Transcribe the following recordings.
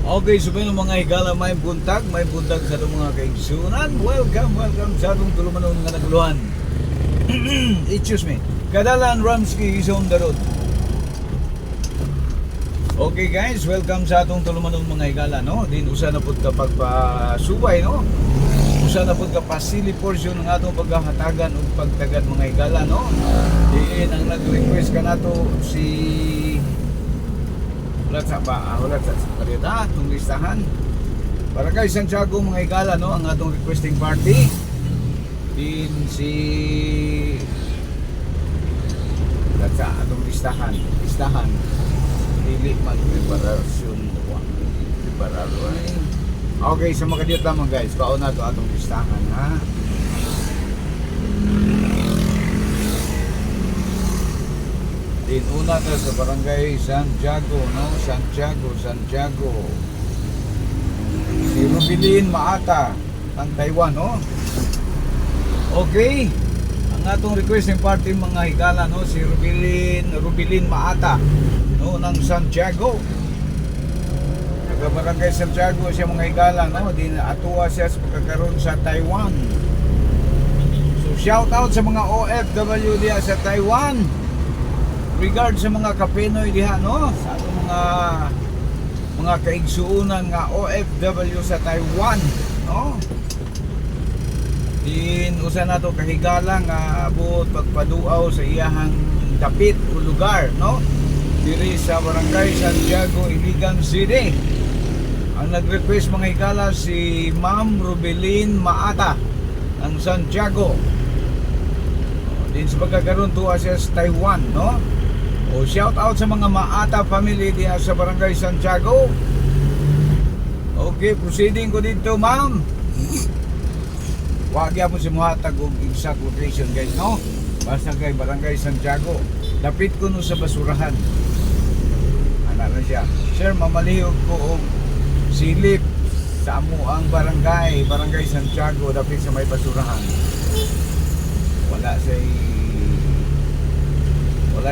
Okay, so may mga higala may buntag sa itong mga kaigsunan. Welcome sa itong tulumanon nga naguluhan. Excuse me. Kadalan Ramsky is on the road. Okay guys, welcome sa itong tulumanon mga higala, no? Din usa na pud kapag pasubay, no? Usa na pud ka pasili portion ng atong paghahatagan ug pagtagad mga higala, no? Diin ang nag-request kanato si ulat sa karita, itong listahan. Barangay Santiago mga higala, no? Ang atong requesting party. Din si ulat sa atong listahan. Dili man preparasyon. Okay, sa mga kadiyot lamang guys, pauna to atong listahan, ha? Din una ta sa barangay Santiago, no? Santiago. Si Rubilin Maata ng Taiwan, no? Okay. Ang atong requesting party mga higala, no? Si Rubilin Maata, no? Ng Santiago. Taga barangay Santiago siya mga higala, no? Din atuwa siya sa pagkakaroon sa Taiwan. So shout out sa mga OFW diya sa Taiwan. Regard sa mga kapinoy diha, no? Sa atong mga kaigsuunan nga OFW sa Taiwan, no? Din usa nato kahigala nga abot pagpaduaw sa iyahang dapit o lugar, no? Diri sa barangay Santiago, Iligan City. Ang nag-request mga higala si Ma'am Rubilin Maata ng Santiago. Din sa pagkakaroon tuwa siya sa Taiwan, no? O shout out sa mga Maata family diya sa barangay Santiago. Okay, proceeding ko dito, ma'am. Wag mo si muhatag og exact location guys, no? Basta kay barangay Santiago. Dapit ko no sa basurahan. Ana na siya. Sir, mamalihog ko og silip sa amo ang barangay Santiago dapit sa may basurahan. Wala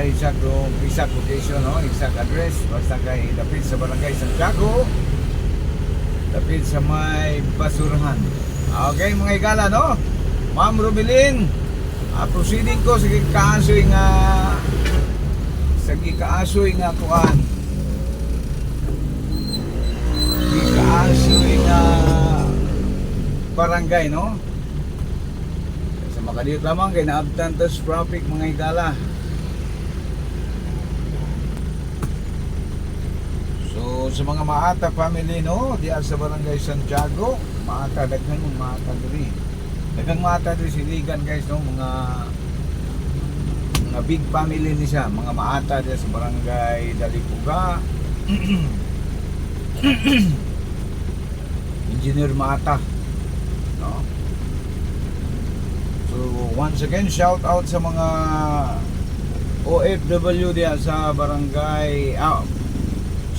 exact location, no? Exact address. Basta kay dapit sa barangay Santiago, dapit sa may basurahan. Okay mga higala, no? Ma'am Rubilin, proceeding ko sa gikaasoy nga kuan. Gikaasoy nga barangay, no? Sa makadiyot lamang kay naabtan tas traffic mga higala. So sa mga Maata family, no, diyan sa barangay Santiago, Maata daghang Maata diri. Daghang Maata diri siligan guys, no, mga big family ni siya, mga Maata diyan sa barangay Dalipuga. Engineer Maata, no. So once again, shout out sa mga OFW diyan sa barangay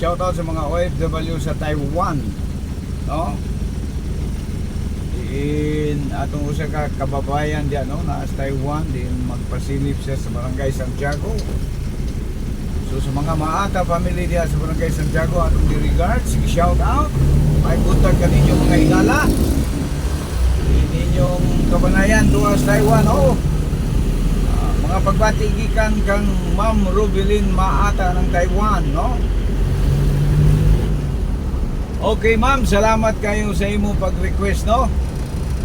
shout out sa mga OFW sa Taiwan, no? Din atong usa ka kababayan diyan, no, na sa Taiwan, din magpasilip siya sa barangay Santiago. So sa mga Maata family diyan sa barangay Santiago, atong regards, shout out. May buntag kaninyo mga higala. Inyong kabanayan duwa sa Taiwan, oh. Mga pagbati gikan kang Ma'am Rubilin Maata ng Taiwan, no? Okay ma'am, salamat kayo sa imo pag-request, no?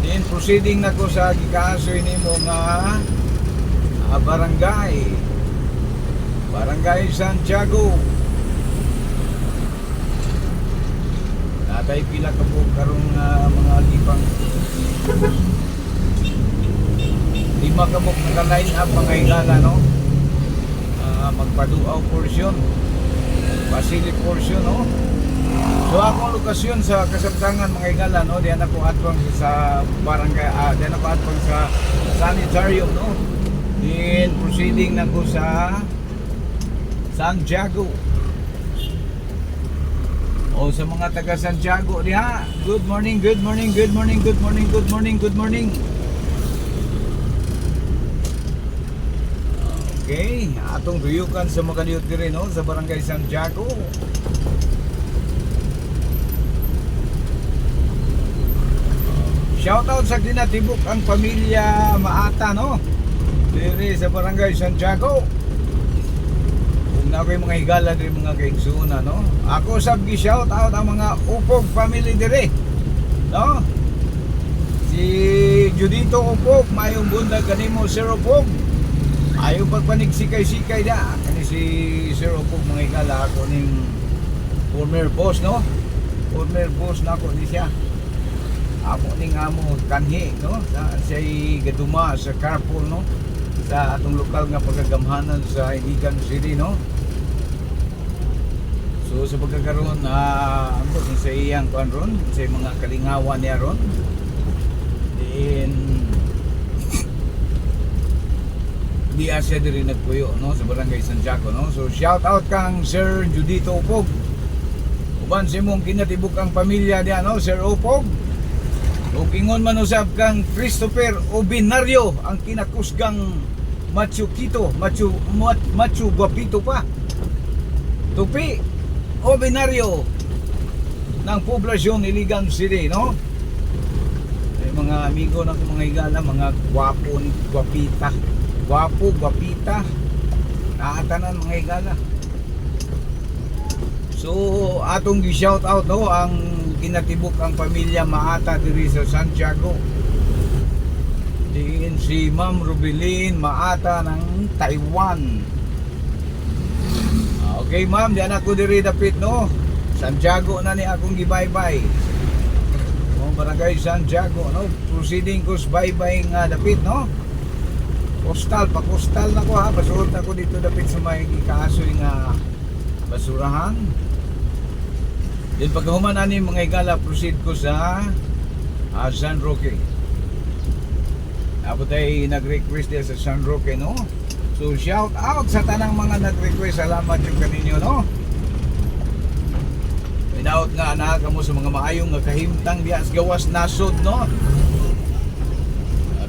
Then proceeding na ko sa gikaasoy nimo nga barangay Santiago. Natay pila ka po karong mga gipang 5 ka po naka-line up mga higala, no? Magpaduaw portion, Basili portion, no? So akong lokasyon sa Kasabtangan mga higala, no, diyan ako atpang sa barangay, diyan ako atpang sa sanitarium, no. Then proceeding na ko sa Santiago. O sa mga taga Santiago diha, good morning. Okay, atong duyukan sa mga kadiyot diri, no, sa barangay Santiago. Shoutout sa kinatibok ang pamilya Maata, no? Diri sa Barangay Santiago. Kung na ko'y mga higala diri mga kaigsuuna, no? Ako sab gi shoutout ang mga Upog family diri, no? Si Judito Upog, mayong bundag kanimo Sir Upog. Ayaw pagpanig-sikay-sikay da. Kani si Sir Upog mga higala, ako ning former boss, no? Former boss na ako ni siya. Ako ning amo kanhi, no? Siya'y gaduma sa carpool, no? Sa atong lokal nga pagkagamhanan sa Iligan City, no? So sa pagkakaroon ambot sa iyang kuan ron, sa mga kalingawan niya ron. Then di asya diri nagpuyo, no, sa Barangay Santiago, no? So shout out kang Sir Judito Upog. Uban sa imong kinatibuk ang pamilya diya, no, Sir Upog. O kingon man usab kang Christopher Obinario, ang kinakusgang Machu Guapito pa. Tupi Obinario ng poblasyon Iligan City, no? Ay, mga amigo ng mga higala, mga gwapo ni Guapita. Gwapo, Guapita. Naatanan mga higala. So atong gi-shout out, no, ang kinatibok ang pamilya Maata diri sa Santiago. Diin si Ma'am Rubilin Maata ng Taiwan. Okay ma'am, diyan ako diri dapit, no? Santiago na ni akong gibaybay. No, Barangay Santiago, no? Proceeding ko sa baybay nga dapit, no? Postal, pa-postal na ko ha. Basuot na ko dito dapit sa may gikasoy nga basurahan. Then pagkahuman ani mga higala, proceed ko sa San Roque. Abot ay nag-request din sa San Roque, no? So shout out sa tanang mga nag-request. Salamat yung kaninyo, no? Pinaut nga na kamo sa mga maayong nga kahimtang diya sa gawas nasod, no?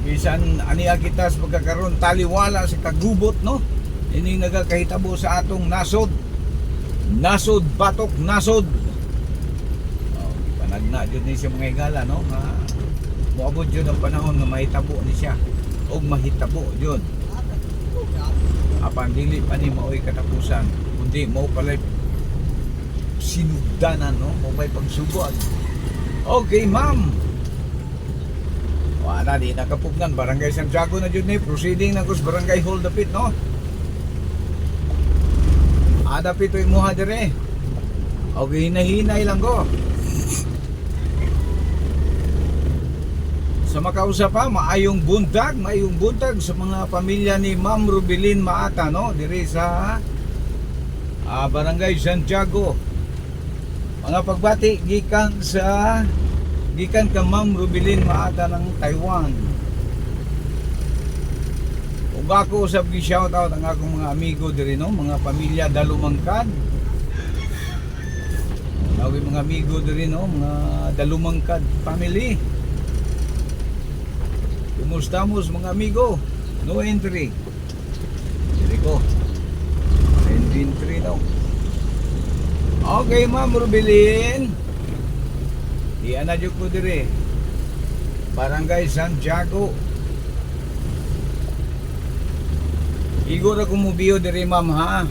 Bisan aniya kita sa pagkakaroon taliwala sa kagubot, no? Ini nagakahitabo sa atong nasod. Nasod, batok, nasod. Nagna jud ni siya mga higala, no? Moabot jud ang panahon nga mahitabo ni siya og mahitabo jud. Apan dili pa ni maoy katapusan, kundi mao palay sinugdanan, no? Mao pay pagsugod. Okay, ma'am. Wala di nakapugnan Barangay Santiago na jud ni, proceeding na kus Barangay Hall dapit, no? Dapit to imuha dire. Okay, hinahinay lang ko. Sa makausap pa, maayong buntag sa mga pamilya ni Ma'am Rubilin Maata, no? Diri sa Barangay Santiago. Mga pagbati gikan ka Ma'am Rubilin Maata ng Taiwan. Ug ako usab gi shout out ang akong mga amigo diri, no? Mga pamilya Dalumangkad. Naway mga amigo diri, no? Mga Dalumangkad family. Kumusta mga amigo? No entry. Diri ko. Entry daw. Okay, Ma'am Rubilin. Diyan na ko dire. Barangay Santiago. Igor ako mubiyo dire, ma'am, ha.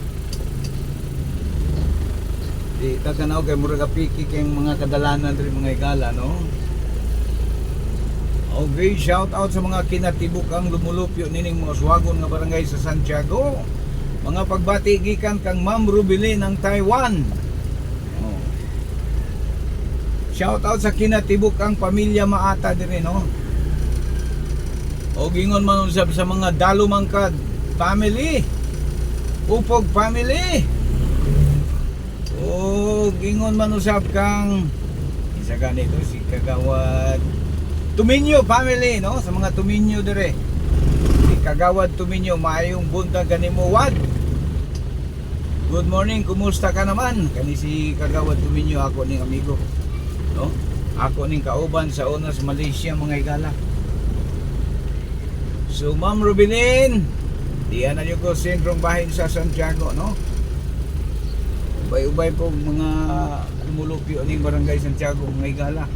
Di tatanaw kay murag piki kay mga kadalanan dire mga higala, no? Okay, shout out sa mga kinatibuk ang lumulupyo nining mga suwagon nga barangay sa Santiago. Mga pagbati gikan kang Ma'am Rubilin ng Taiwan. Oh. Shout out sa kinatibuk ang pamilya Maata dire, no? O gingon man usab sa mga Dalumangkad family, Upog family. O gingon man usab kang isa ganito si Kagawad Tuminyo family, no? Sa mga Tuminyo dire. Si Kagawad Tuminyo, maayong buntag kanimo wad. Good morning, kumusta ka naman? Kani si Kagawad Tuminyo, ako ning amigo, no? Ako ning kauban sa una sa Malaysia mga higala. So Ma'am Rubilin, diyan na yung ko sentrong bahin sa Santiago, no? Ubay-ubay po mga lumulupyo ning barangay Santiago mga higala.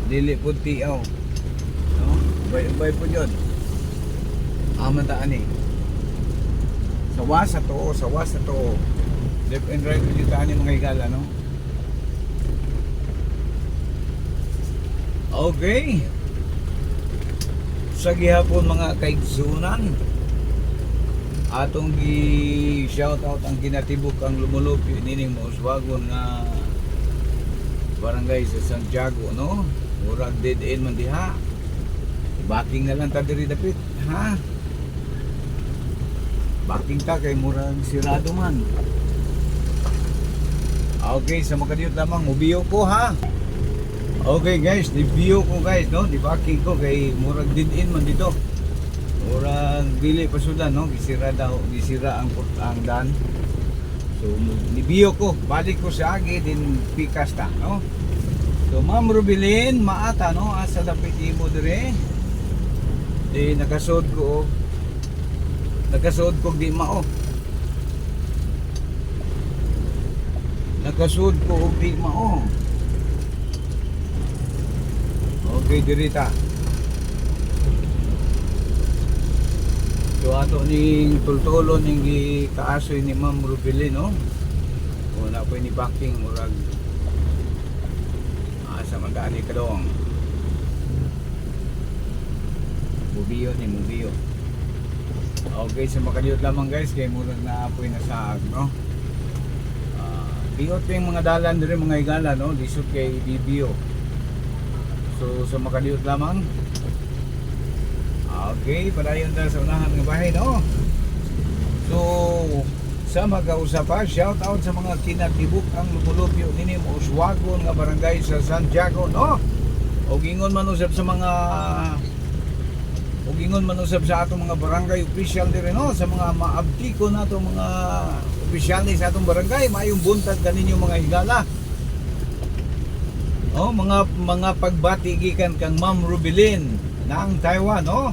dili po tiaw. No? Ubay-ubay po yun. Amataan eh. Sawas sa to. Left and right po dito ani mga higala, no? Okay. Sa gihapon mga kaigsunan, atong gi shout out ang kinatibuk ang lumulupyo nining Mauswagon nga barangay sa Santiago, no? Murag dead end man diha. Backing na lang ta diri dapit, ha? Backing ta kay murag sirado man. Okay, sa makadiyot lamang mubiyo ko, ha? Okay guys, di-view ko guys, no? Di-backing ko kay murag dead end man dito. Murag dili pasudan, no? Gisira ang dan. So, ni-view ko, balik ko sa agi din pikas ta, no? So, Ma'am Rubilin Maata, no? Asa dapit imo dire. Di nakasod ko di mao. Nakasud ko og di mao. Okay, dirita. So ato ning tultulon ning kaasoy ni Ma'am Rubilin, no? Una po ni backing murag asa man gaani kadong. Mubiyo. Okay, sa makadiyot lamang guys kay murag na apoy na saag, no? Biyot yung mga dalan dire mga higala, no? Disod kay Bibiyo. So sa makadiyot lamang. Okay, padayon ta sa unahan nga bahay, no? So sa mag-usapa, shout out sa mga kinatibuk ang lumulupyo nini Mauswagon nga barangay sa Santiago, no? O gingon man usab sa atong mga barangay official dire, no? Sa mga maabti ko nato mga official ni sa atong barangay, mayong buntag kaninyo mga higala. Oh, mga pagbati gikan kang Ma'am Rubilin ng Taiwan, no?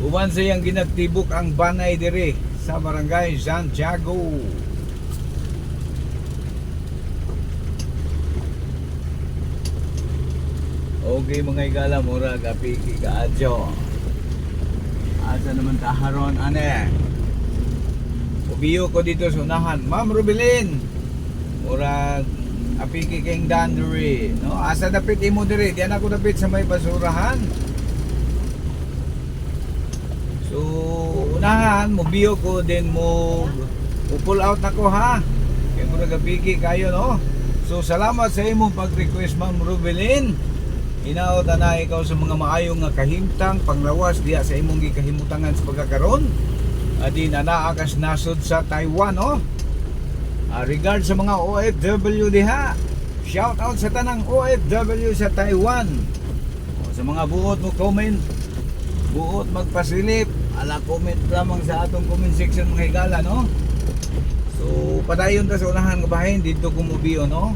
Uban sa iyang ginatibuk ang banay dire sa barangay Santiago. Okay mga higala, murag apiki kaadyo. Asa naman taharon ane. Ubiyo ko dito sa unahan. Ma'am Rubilin, murag apiki keng danduri, no? Asa dapit imo diri? Diyan ako dapit sa may basurahan. So unahan, mubiyo ko din mo pull out nako, ha? Kaya murag apiki kayo, no? So salamat sa imong pag-request Ma'am Rubilin. Hinaot na ikaw sa mga maayong nga kahimtang panglawas diya sa imong gikahimutangan sa pagkakaroon. Adin anaakas nasod sa Taiwan, no? Regard sa mga OFW diha. Shout out sa tanang OFW sa Taiwan. Sa mga buot mo comment, buot magpasilip, ala comment lamang sa atong comment section mga higala, no? So padayon ta sa unahan nga bahin dito kumubiyo, no?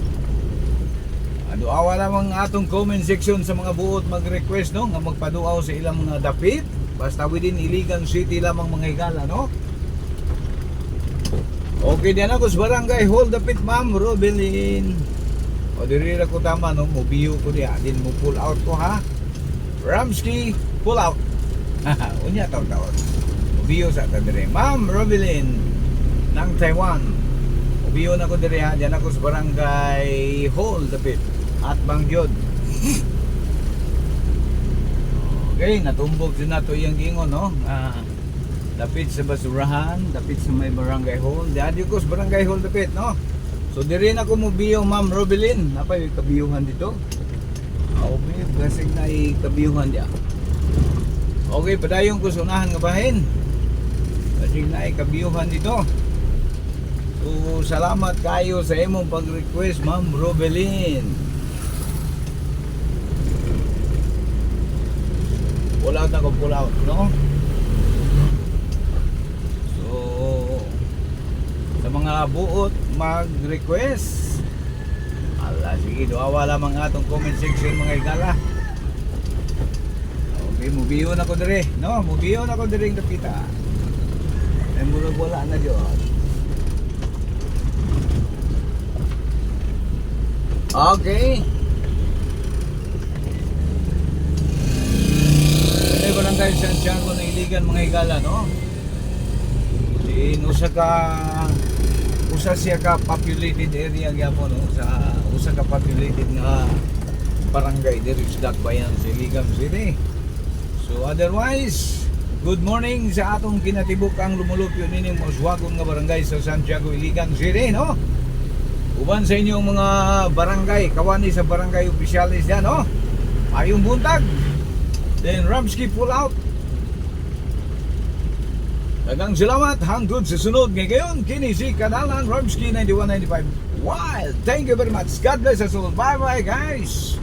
Duawa lamang atong comment section sa mga buot mag-request, no? Nga magpaduaw sa ilang mga dapit. Basta within Iligan City lamang mga higala, no? Okay, diyan ako sa barangay Hall dapit Ma'am Rubilin. O dirira ko tama, no? Mubiyo ko diya. Din mo pull out ko, ha? Ramsky, pull out. Unya taon-taon. Mubiyo sa tadire. Ma'am Rubilin ng Taiwan. Mubiyo na ko dire, ha? Diyan ako sa barangay Hall dapit at Bangyod. Okay, natumbog din nato yung gingon, no? Dapit sa basurahan, dapit sa may barangay hall. Diyan ko sa barangay hall dapit, no? So diri na ko mubiyo Ma'am Rubilin. Napay kabiyuhan dito. Okay, gasig na kabiyuhan diya. Okay, padayon ko sa unahan nga bahin. Gasig na kabiyuhan dito. So salamat kayo sa imong pag-request Ma'am Rubilin. Pull out, no? So sa mga buot mag-request, ala sige, duawa lamang atong comment section mga higala. Okay, mubiyo na ko dire, no? Mubiyo na ko dire ng dapita. Ay murag wala na Diyos. Okay. Barangay Santiago na Iligan mga higala, no? Usa siya ka populated area gyapon, no? Sa usa ka populated nga barangay diri sa Dakbayan sa Iligan City. So otherwise, good morning sa atong kinatibuk ang lumulupyo nining moswagon nga barangay sa Santiago Iligan City, no? Uban sa inyong mga barangay, kawani sa barangay opisyalis yan, no? Ayong buntag. Then Ramsky pull out. Dagang salamat hangtod sa sunod ngayon. Kini si Kanalan Ramsky 9195 Wild. Thank you very much. God bless us all. Bye bye guys.